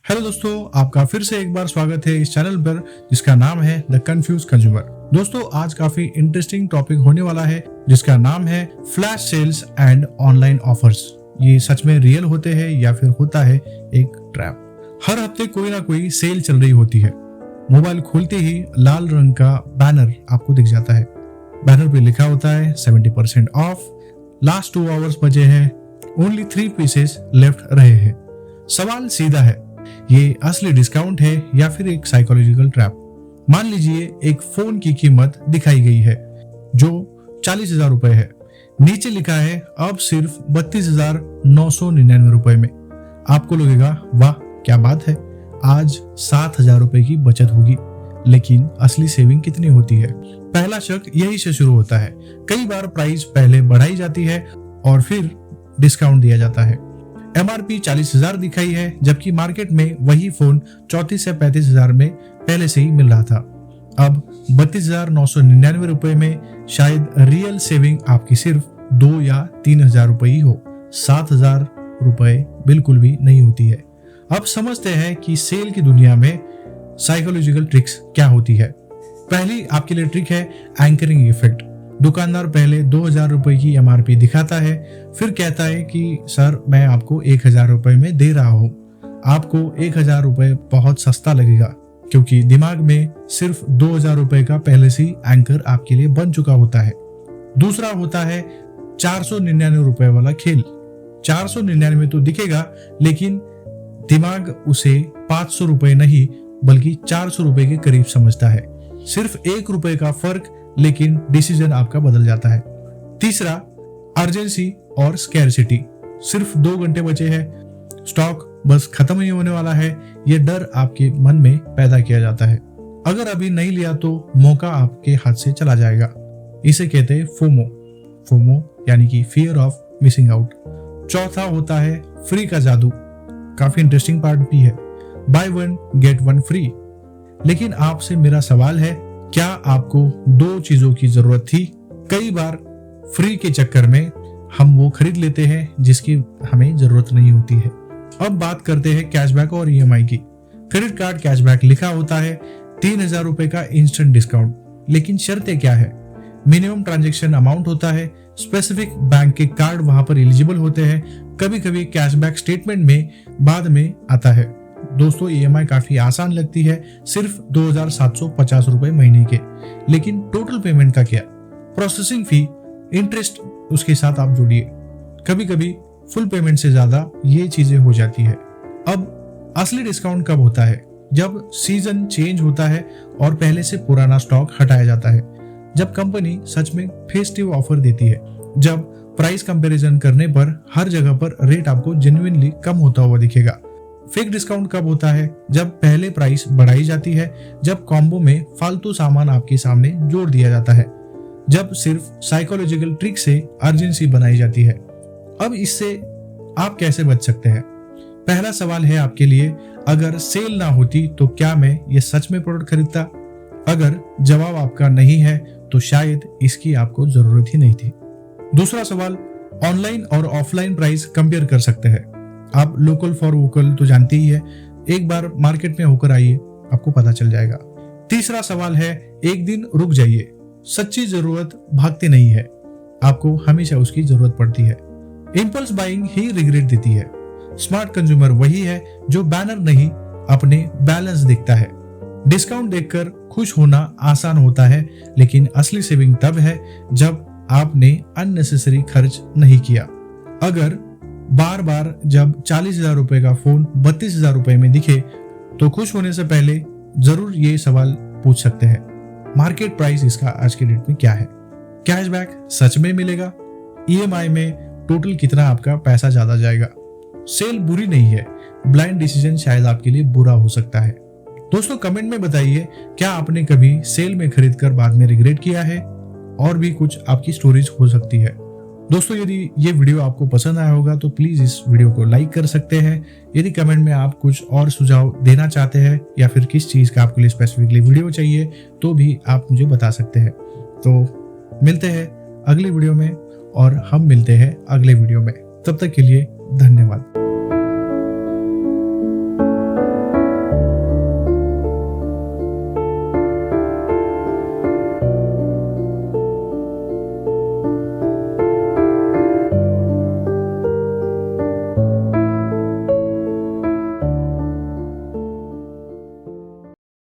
Hello दोस्तों, आपका फिर से एक बार स्वागत है इस चैनल पर जिसका नाम है द कंफ्यूज कंज्यूमर। दोस्तों, आज काफी इंटरेस्टिंग टॉपिक होने वाला है जिसका नाम है flash sales and online offers. ये सच में रियल होते हैं या फिर होता है एक ट्रैप। हर हफ्ते कोई ना कोई सेल चल रही होती है। मोबाइल खोलते ही लाल रंग का बैनर आपको दिख जाता है। बैनर पे लिखा होता है 70% ऑफ, लास्ट 2 आवर्स बचे हैं, ओनली 3 पीसेस लेफ्ट रहे हैं। सवाल सीधा है, ये असली डिस्काउंट है या फिर एक साइकोलॉजिकल ट्रैप। मान लीजिए एक फोन की कीमत दिखाई गई है जो 40,000 रुपए है। नीचे लिखा है अब सिर्फ 32,999 रुपए में। आपको लगेगा वाह क्या बात है, आज 7,000 रुपए की बचत होगी। लेकिन असली सेविंग कितनी होती है? पहला शक यही से शुरू होता है। कई बार प्राइस पहले बढ़ाई जाती है और फिर डिस्काउंट दिया जाता है। MRP 40,000 दिखाई है जबकि मार्केट में वही फोन 34 से 35,000 में पहले से ही मिल रहा था। अब 32,999 रुपए में शायद रियल सेविंग आपकी सिर्फ 2 या 3,000 रुपए ही हो। 7,000 रुपए बिल्कुल भी नहीं होती है। अब समझते हैं कि सेल की दुनिया में साइकोलॉजिकल ट्रिक्स क्या होती है। पहली आपके लिए ट्रिक है एंकरिंग इफेक्ट। दुकानदार पहले 2,000 रुपए की MRP दिखाता है, फिर कहता है कि सर मैं आपको 1,000 रुपए में दे रहा हूँ। आपको 1,000 रुपए बहुत सस्ता लगेगा क्योंकि दिमाग में सिर्फ 2,000 रुपए का पहले से ही एंकर आपके लिए बन चुका होता है। दूसरा होता है 499 रुपए वाला खेल। 499 तो दिखेगा लेकिन दिमाग उसे 500 रुपए नहीं बल्कि 400 रुपए के करीब समझता है। सिर्फ 1 रुपए का फर्क, लेकिन डिसीजन आपका बदल जाता है। तीसरा अर्जेंसी और स्कैरसिटी। सिर्फ 2 घंटे बचे हैं, स्टॉक बस खत्म ही होने वाला है, ये डर आपके मन में पैदा किया जाता है। अगर अभी नहीं लिया तो मौका आपके हाथ से चला जाएगा। इसे कहते हैं फोमो यानी कि फियर ऑफ मिसिंग आउट। चौथा होता है फ्री का जादू। काफी इंटरेस्टिंग पार्ट भी है, बाय 1 गेट 1 फ्री। लेकिन आपसे मेरा सवाल है, क्या आपको 2 चीजों की जरूरत थी? कई बार फ्री के चक्कर में हम वो खरीद लेते हैं जिसकी हमें जरूरत नहीं होती है। अब बात करते हैं कैशबैक और EMI की। क्रेडिट कार्ड कैशबैक लिखा होता है 3,000 रुपए का इंस्टेंट डिस्काउंट, लेकिन शर्तें क्या है? मिनिमम ट्रांजैक्शन अमाउंट होता है, स्पेसिफिक बैंक के कार्ड वहां पर एलिजिबल होते हैं। कभी कभी कैशबैक स्टेटमेंट में बाद में आता है। दोस्तों, EMI काफी आसान लगती है, सिर्फ 2,750 रुपए महीने के। लेकिन टोटल पेमेंट का क्या? प्रोसेसिंग फी, इंटरेस्ट उसके साथ आप जोड़िए। कभी कभी फुल पेमेंट से ज्यादा ये चीजें हो जाती है। अब असली डिस्काउंट कब होता है? जब सीजन चेंज होता है और पहले से पुराना स्टॉक हटाया जाता है। जब कंपनी सच में फेस्टिव ऑफर देती है। जब प्राइस कंपैरिजन करने पर हर जगह पर रेट आपको जेन्युइनली कम होता हुआ दिखेगा। फेक डिस्काउंट कब होता है? जब पहले प्राइस बढ़ाई जाती है, जब कॉम्बो में फालतू सामान आपके सामने जोड़ दिया जाता है, जब सिर्फ साइकोलॉजिकल ट्रिक से अर्जेंसी बनाई जाती है। अब इससे आप कैसे बच सकते हैं? पहला सवाल है आपके लिए, अगर सेल ना होती तो क्या मैं ये सच में प्रोडक्ट खरीदता? अगर जवाब आपका नहीं है तो शायद इसकी आपको जरूरत ही नहीं थी। दूसरा सवाल, ऑनलाइन और ऑफलाइन प्राइस कंपेयर कर सकते हैं। आप लोकल फॉर वोकल तो जानते ही है, एक बार मार्केट में होकर आइए, आपको पता चल जाएगा। तीसरा सवाल है, एक दिन रुक जाइए। सच्ची जरूरत भागती नहीं है, आपको हमेशा उसकी जरूरत पड़ती है। इंपल्स बाइंग ही रिग्रेट देती है। स्मार्ट कंज्यूमर वही है जो बैनर नहीं, अपने बैलेंस देखता है। डिस्काउंट देखकर खुश होना आसान होता है, लेकिन असली सेविंग तब है जब आपने अननेसेसरी खर्च नहीं किया। अगर बार बार जब 40,000 रुपए का फोन 32,000 रुपए में दिखे तो खुश होने से पहले जरूर ये सवाल पूछ सकते हैं, मार्केट प्राइस इसका आज के डेट में क्या है? कैशबैक सच में मिलेगा? EMI में टोटल कितना आपका पैसा ज्यादा जाएगा? सेल बुरी नहीं है, ब्लाइंड डिसीजन शायद आपके लिए बुरा हो सकता है। दोस्तों, कमेंट में बताइए, क्या आपने कभी सेल में खरीद कर बाद में रिग्रेट किया है? और भी कुछ आपकी स्टोरीज हो सकती है। दोस्तों, यदि ये वीडियो आपको पसंद आया होगा तो प्लीज इस वीडियो को लाइक कर सकते हैं। यदि कमेंट में आप कुछ और सुझाव देना चाहते हैं या फिर किस चीज का आपके लिए स्पेसिफिकली वीडियो चाहिए तो भी आप मुझे बता सकते हैं। तो मिलते हैं अगले वीडियो में और हम मिलते हैं अगले वीडियो में। तब तक के लिए धन्यवाद।